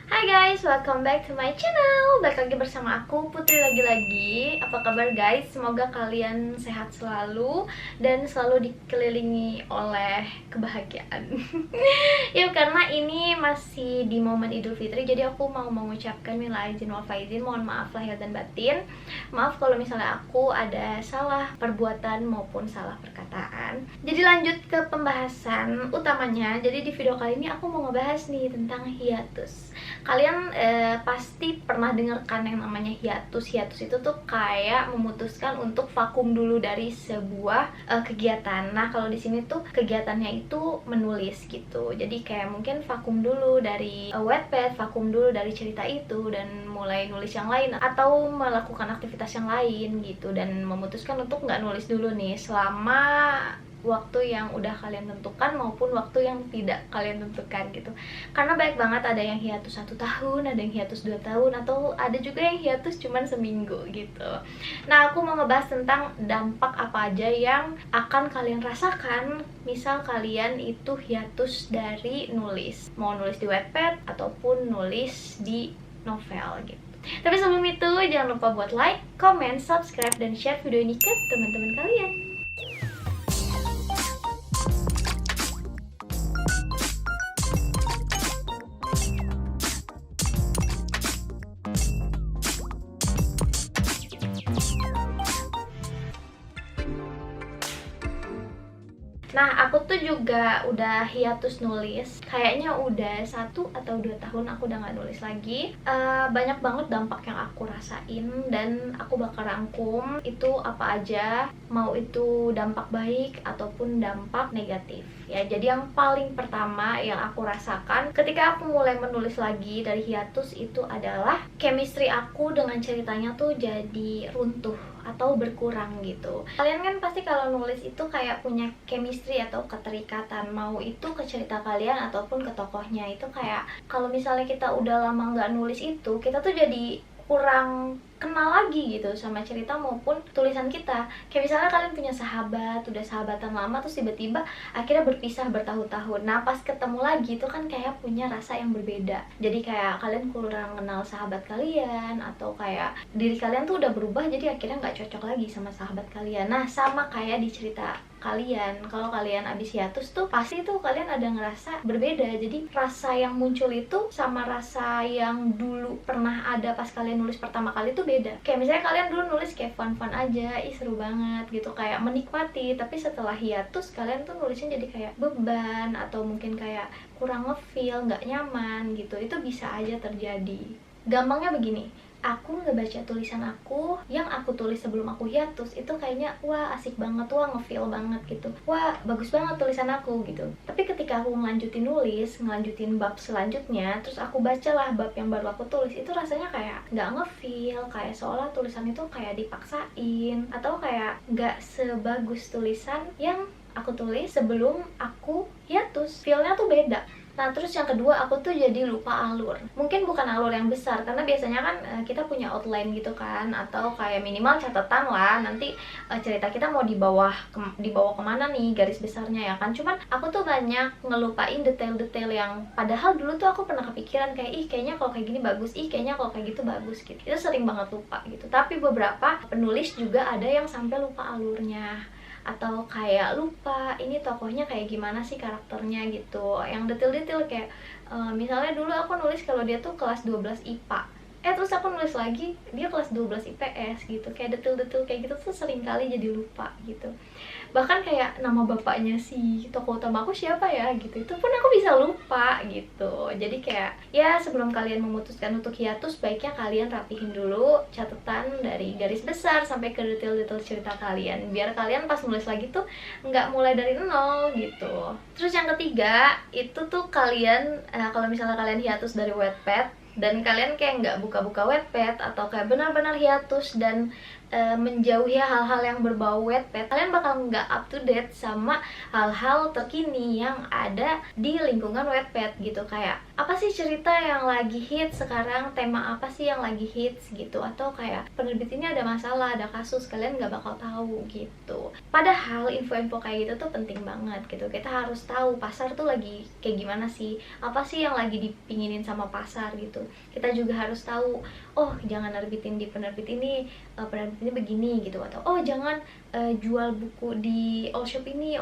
Hai guys, welcome back to my channel. Balik lagi bersama aku, Putri lagi-lagi. Apa kabar guys? Semoga kalian sehat selalu dan selalu dikelilingi oleh kebahagiaan. Ya, karena ini masih di momen Idul Fitri, jadi aku mau mengucapkan minal aidin wal faizin. Mohon maaf lahir dan batin. Maaf kalau misalnya aku ada salah perbuatan maupun salah perkataan. Jadi lanjut ke pembahasan utamanya. Jadi di video kali ini aku mau ngebahas nih tentang hiatus. Kalian pasti pernah dengarkan yang namanya hiatus. Hiatus itu tuh kayak memutuskan untuk vakum dulu dari sebuah kegiatan. Nah, kalau di sini tuh kegiatannya itu menulis gitu. Jadi kayak mungkin vakum dulu dari Wattpad, vakum dulu dari cerita itu dan mulai nulis yang lain atau melakukan aktivitas yang lain gitu, dan memutuskan untuk nggak nulis dulu nih selama waktu yang udah kalian tentukan maupun waktu yang tidak kalian tentukan gitu. Karena banyak banget, ada yang hiatus 1 tahun, ada yang hiatus 2 tahun, atau ada juga yang hiatus cuman seminggu gitu. Nah, aku mau ngebahas tentang dampak apa aja yang akan kalian rasakan misal kalian itu hiatus dari nulis, mau nulis di Wattpad ataupun nulis di novel gitu. Tapi sebelum itu, jangan lupa buat like, comment, subscribe, dan share video ini ke teman-teman kalian. Nah, aku tuh juga udah hiatus nulis. Kayaknya udah 1 atau 2 tahun aku udah gak nulis lagi. Banyak banget dampak yang aku rasain dan aku bakal rangkum itu apa aja, mau itu dampak baik ataupun dampak negatif. Ya, jadi yang paling pertama yang aku rasakan ketika aku mulai menulis lagi dari hiatus itu adalah chemistry aku dengan ceritanya tuh jadi runtuh atau berkurang gitu. Kalian kan pasti kalau nulis itu kayak punya chemistry atau keterikatan, mau itu ke cerita kalian ataupun ke tokohnya. Itu kayak kalau misalnya kita udah lama nggak nulis itu, kita tuh jadi kurang kenal lagi gitu sama cerita maupun tulisan kita. Kayak misalnya kalian punya sahabat, udah sahabatan lama, terus tiba-tiba akhirnya berpisah bertahun-tahun. Nah, pas ketemu lagi itu kan kayak punya rasa yang berbeda. Jadi kayak kalian kurang kenal sahabat kalian, atau kayak diri kalian tuh udah berubah, jadi akhirnya nggak cocok lagi sama sahabat kalian. Nah, sama kayak di cerita kalian, kalau kalian abis hiatus tuh pasti tuh kalian ada ngerasa berbeda. Jadi rasa yang muncul itu sama rasa yang dulu pernah ada pas kalian nulis pertama kali tuh beda. Kayak misalnya kalian dulu nulis kayak fun-fun aja, ih seru banget gitu, kayak menikmati. Tapi setelah hiatus kalian tuh nulisnya jadi kayak beban, atau mungkin kayak kurang ngefeel, nggak nyaman gitu. Itu bisa aja terjadi. Gampangnya begini, aku ngebaca tulisan aku yang aku tulis sebelum aku hiatus itu kayaknya wah asik banget, wah ngefeel banget gitu, wah bagus banget tulisan aku gitu. Tapi ketika aku ngelanjutin bab selanjutnya, terus aku bacalah bab yang baru aku tulis, itu rasanya kayak nggak ngefeel, kayak seolah tulisan itu kayak dipaksain, atau kayak nggak sebagus tulisan yang aku tulis sebelum aku hiatus. Feelnya tuh beda. Nah, terus yang kedua, aku tuh jadi lupa alur. Mungkin bukan alur yang besar, karena biasanya kan kita punya outline gitu kan, atau kayak minimal catatan lah, nanti cerita kita mau dibawa kemana nih garis besarnya ya kan. Cuman aku tuh banyak ngelupain detail-detail yang padahal dulu tuh aku pernah kepikiran kayak, ih kayaknya kalau kayak gini bagus, ih kayaknya kalau kayak gitu bagus gitu. Itu sering banget lupa gitu. Tapi beberapa penulis juga ada yang sampai lupa alurnya, atau kayak lupa ini tokohnya kayak gimana sih karakternya gitu, yang detail-detail kayak misalnya dulu aku nulis kalau dia tuh kelas 12 IPA, terus aku nulis lagi dia kelas 12 IPS gitu. Kayak detail-detail kayak gitu tuh sering kali jadi lupa gitu. Bahkan kayak nama bapaknya si tokoh utama aku siapa ya gitu, itu pun aku bisa lupa gitu. Jadi kayak ya sebelum kalian memutuskan untuk hiatus, baiknya kalian rapihin dulu catatan dari garis besar sampai ke detail-detail cerita kalian, biar kalian pas nulis lagi tuh nggak mulai dari nol gitu. Terus yang ketiga itu tuh kalian kalau misalnya kalian hiatus dari Wattpad dan kalian kayak nggak buka-buka Wattpad, atau kayak benar-benar hiatus dan menjauhi hal-hal yang berbau Wattpad, kalian bakal nggak up to date sama hal-hal terkini yang ada di lingkungan Wattpad gitu. Kayak apa sih cerita yang lagi hits sekarang, tema apa sih yang lagi hits gitu, atau kayak penerbit ini ada masalah, ada kasus, kalian nggak bakal tahu gitu. Padahal info-info kayak gitu tuh penting banget gitu. Kita harus tahu pasar tuh lagi kayak gimana sih, apa sih yang lagi dipinginin sama pasar gitu. Kita juga harus tahu, oh jangan nerbitin di penerbit ini, penerbit ini begini gitu, atau oh jangan jual buku di all shop ini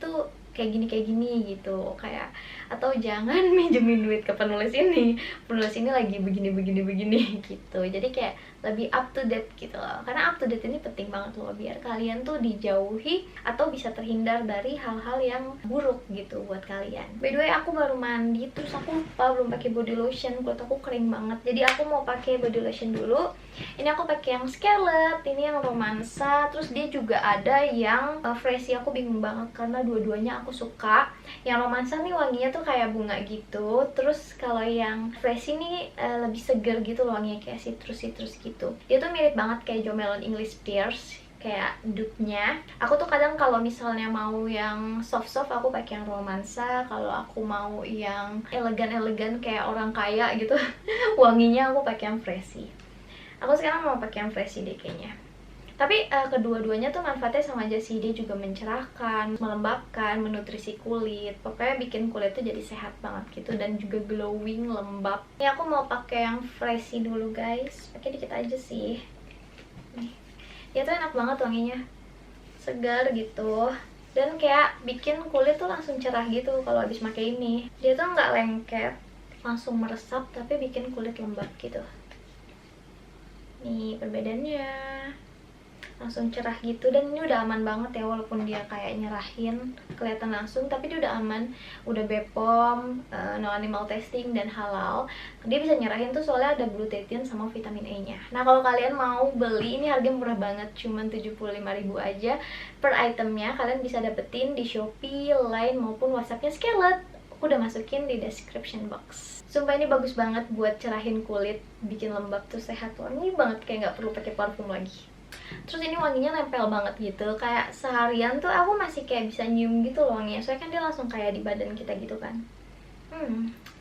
tuh kayak gini gitu, kayak atau jangan minjemin duit ke penulis ini lagi begini gitu. Jadi kayak lebih up to date gitu loh, karena up to date ini penting banget loh, biar kalian tuh dijauhi atau bisa terhindar dari hal-hal yang buruk gitu buat kalian. By the way, aku baru mandi terus aku lupa belum pakai body lotion, kulit aku kering banget, jadi aku mau pakai body lotion dulu. Ini aku pakai yang Scarlett, ini yang romansa, terus dia juga ada yang freshy. Aku bingung banget karena dua-duanya aku suka. Yang romansa nih wanginya tuh kayak bunga gitu, terus kalau yang freshy nih lebih seger gitu loh, wanginya kayak citrus gitu. Dia tuh mirip banget kayak Jo Malone English Pears, kayak dupe-nya. Aku tuh kadang kalau misalnya mau yang soft aku pakai yang romansa, kalau aku mau yang elegan kayak orang kaya gitu wanginya aku pakai yang freshy. Aku sekarang mau pakai yang freshy deh kayaknya. Tapi kedua-duanya tuh manfaatnya sama aja sih. Dia juga mencerahkan, melembabkan, menutrisi kulit. Pokoknya bikin kulit tuh jadi sehat banget gitu, dan juga glowing, lembab. Ini aku mau pakai yang freshy dulu guys. Pakai dikit aja sih. Nih. Dia tuh enak banget wanginya. Segar gitu. Dan kayak bikin kulit tuh langsung cerah gitu kalau habis pakai ini. Dia tuh nggak lengket, langsung meresap, tapi bikin kulit lembab gitu. Nih perbedaannya, langsung cerah gitu. Dan ini udah aman banget ya, walaupun dia kayak nyerahin kelihatan langsung, tapi dia udah aman, udah BPOM, no animal testing, dan halal. Dia bisa nyerahin tuh soalnya ada glutathione sama vitamin E nya. Nah kalau kalian mau beli, ini harganya murah banget, cuman 75.000 aja per itemnya. Kalian bisa dapetin di Shopee, Line, maupun WhatsAppnya Scarlett. Aku udah masukin di description box. Sumpah ini bagus banget buat cerahin kulit, bikin lembab tuh, sehat, wangi banget, kayak nggak perlu pakai parfum lagi. Terus ini wanginya nempel banget gitu, kayak seharian tuh aku masih kayak bisa nyium gitu loh wanginya, soalnya kan dia langsung kayak di badan kita gitu kan.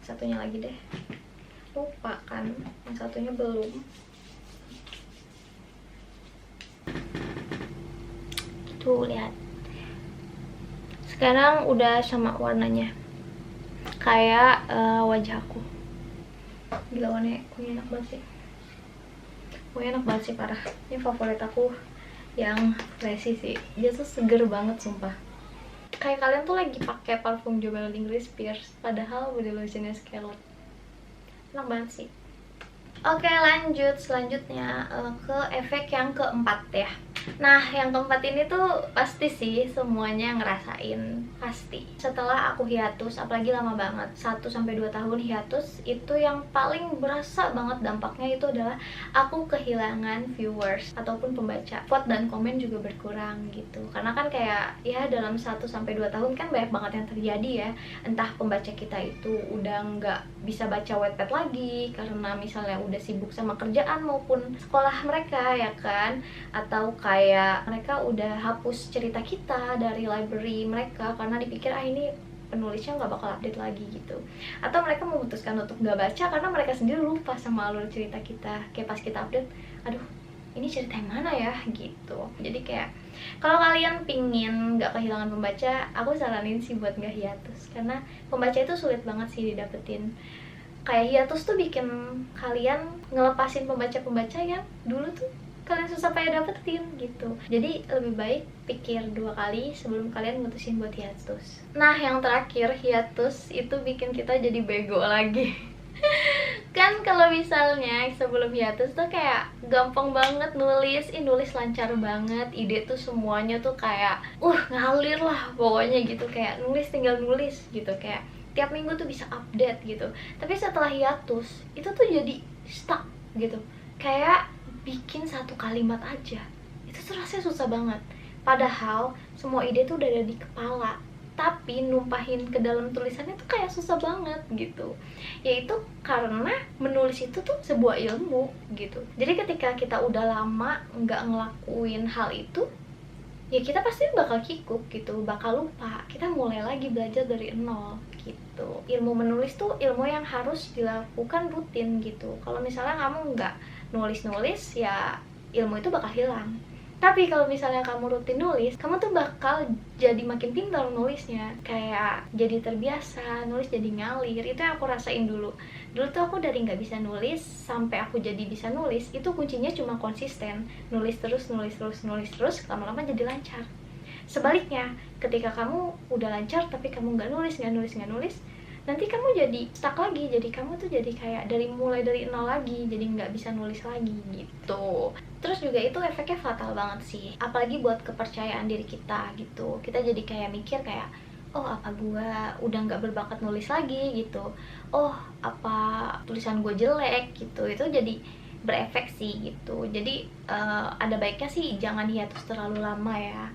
Satunya lagi deh, lupa kan, yang satunya belum. Tuh lihat, sekarang udah sama warnanya kayak wajah aku. Gila warnanya enak banget sih. Enak banget sih, parah. Ini favorit aku yang freshy sih. Dia tuh seger banget sumpah. Kayak kalian tuh lagi pakai parfum Jo Malone English Pears, padahal body lotionnya Scarlett. Enak banget sih. Oke, lanjut selanjutnya ke efek yang keempat ya. Nah, yang keempat ini tuh pasti sih semuanya ngerasain, pasti. Setelah aku hiatus, apalagi lama banget, 1-2 tahun hiatus, itu yang paling berasa banget dampaknya itu adalah aku kehilangan viewers ataupun pembaca. Vote dan komen juga berkurang gitu. Karena kan kayak ya dalam 1-2 tahun kan banyak banget yang terjadi ya. Entah pembaca kita itu udah nggak bisa baca Wattpad lagi karena misalnya udah sibuk sama kerjaan maupun sekolah mereka ya kan, atau kayak mereka udah hapus cerita kita dari library mereka karena dipikir ini penulisnya nggak bakal update lagi gitu, atau mereka memutuskan untuk nggak baca karena mereka sendiri lupa sama alur cerita kita. Kayak pas kita update, aduh ini cerita yang mana ya gitu. Jadi kayak kalau kalian pingin nggak kehilangan pembaca, aku saranin sih buat nggak hiatus, karena pembaca itu sulit banget sih didapetin. Kayak hiatus tuh bikin kalian ngelepasin pembaca-pembaca yang dulu tuh kalian susah payah dapetin gitu. Jadi lebih baik pikir 2 kali sebelum kalian mutusin buat hiatus. Nah yang terakhir, hiatus itu bikin kita jadi bego lagi. Kan kalau misalnya sebelum hiatus tuh kayak gampang banget nulis lancar banget, ide tuh semuanya tuh kayak ngalir lah pokoknya gitu, kayak tinggal nulis gitu, kayak tiap minggu tuh bisa update gitu. Tapi setelah hiatus itu tuh jadi stuck gitu, kayak bikin 1 kalimat aja itu tuh rasanya susah banget, padahal semua ide tuh udah ada di kepala. tapi numpahin ke dalam tulisannya tuh kayak susah banget gitu. Yaitu karena menulis itu tuh sebuah ilmu gitu. Jadi ketika kita udah lama nggak ngelakuin hal itu, ya kita pasti bakal kikuk gitu, bakal lupa. Kita mulai lagi belajar dari nol gitu. Ilmu menulis tuh ilmu yang harus dilakukan rutin gitu. Kalau misalnya kamu nggak nulis-nulis, ya ilmu itu bakal hilang. Tapi kalau misalnya kamu rutin nulis, kamu tuh bakal jadi makin pintar nulisnya. Kayak jadi terbiasa, nulis jadi ngalir. Itu yang aku rasain dulu. Dulu tuh aku dari nggak bisa nulis sampai aku jadi bisa nulis, itu kuncinya cuma konsisten. Nulis terus, lama-lama jadi lancar. Sebaliknya, ketika kamu udah lancar tapi kamu nggak nulis, nanti kamu jadi stuck lagi. Jadi kamu tuh jadi kayak mulai dari nol lagi, jadi nggak bisa nulis lagi gitu. Terus juga itu efeknya fatal banget sih, apalagi buat kepercayaan diri kita gitu. Kita jadi kayak mikir kayak, oh apa gua udah nggak berbakat nulis lagi gitu, oh apa tulisan gue jelek gitu. Itu jadi berefek sih gitu. Jadi ada baiknya sih jangan hiatus terlalu lama ya.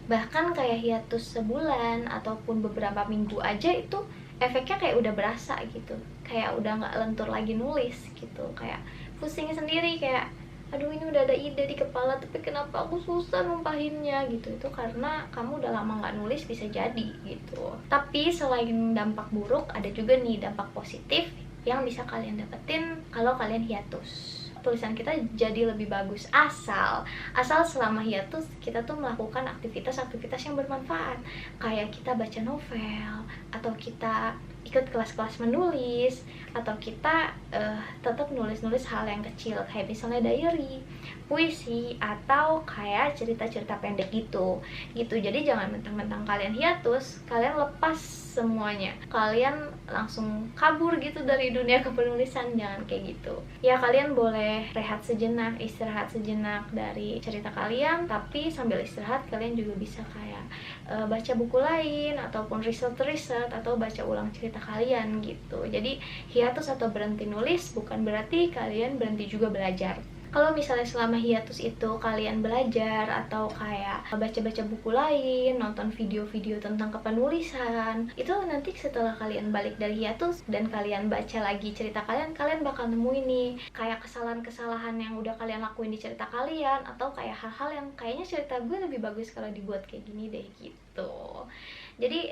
Bahkan kayak hiatus sebulan ataupun beberapa minggu aja itu efeknya kayak udah berasa gitu, kayak udah nggak lentur lagi nulis gitu, kayak pusing sendiri, kayak aduh ini udah ada ide di kepala tapi kenapa aku susah numpahinnya gitu. Itu karena kamu udah lama nggak nulis bisa jadi gitu. Tapi selain dampak buruk, ada juga nih dampak positif yang bisa kalian dapetin kalau kalian hiatus. Tulisan kita jadi lebih bagus asal selama hiatus kita tuh melakukan aktivitas-aktivitas yang bermanfaat, kayak kita baca novel, atau kita ikut kelas-kelas menulis, atau kita tetap nulis-nulis hal yang kecil kayak misalnya diary, puisi, atau kayak cerita-cerita pendek gitu. Jadi jangan mentang-mentang kalian hiatus, kalian lepas semuanya, kalian langsung kabur gitu dari dunia kepenulisan. Jangan kayak gitu ya. Kalian boleh rehat sejenak, istirahat sejenak dari cerita kalian, tapi sambil istirahat kalian juga bisa kayak baca buku lain, ataupun riset, atau baca ulang cerita kalian gitu. Jadi hiatus atau berhenti nulis bukan berarti kalian berhenti juga belajar. Kalau misalnya selama hiatus itu kalian belajar atau kayak baca-baca buku lain, nonton video-video tentang kepenulisan, itu nanti setelah kalian balik dari hiatus dan kalian baca lagi cerita kalian, kalian bakal nemuin nih kayak kesalahan-kesalahan yang udah kalian lakuin di cerita kalian, atau kayak hal-hal yang kayaknya cerita gue lebih bagus kalau dibuat kayak gini deh gitu. Jadi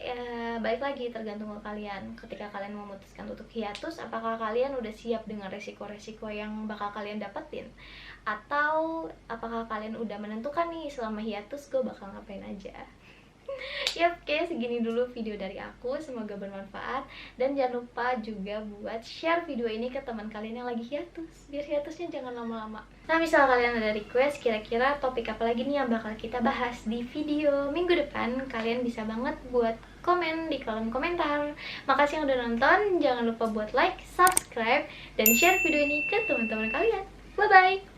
balik lagi, tergantung ke kalian. Ketika kalian memutuskan untuk hiatus, apakah kalian udah siap dengan resiko-resiko yang bakal kalian dapetin, atau apakah kalian udah menentukan nih selama hiatus gue bakal ngapain aja. Yap, oke, segini dulu video dari aku, semoga bermanfaat. Dan jangan lupa juga buat share video ini ke teman kalian yang lagi hiatus, biar hiatusnya jangan lama-lama. Nah, misal kalian ada request kira-kira topik apa lagi nih yang bakal kita bahas di video minggu depan, kalian bisa banget buat komen di kolom komentar. Makasih yang udah nonton, jangan lupa buat like, subscribe, dan share video ini ke teman-teman kalian. Bye-bye!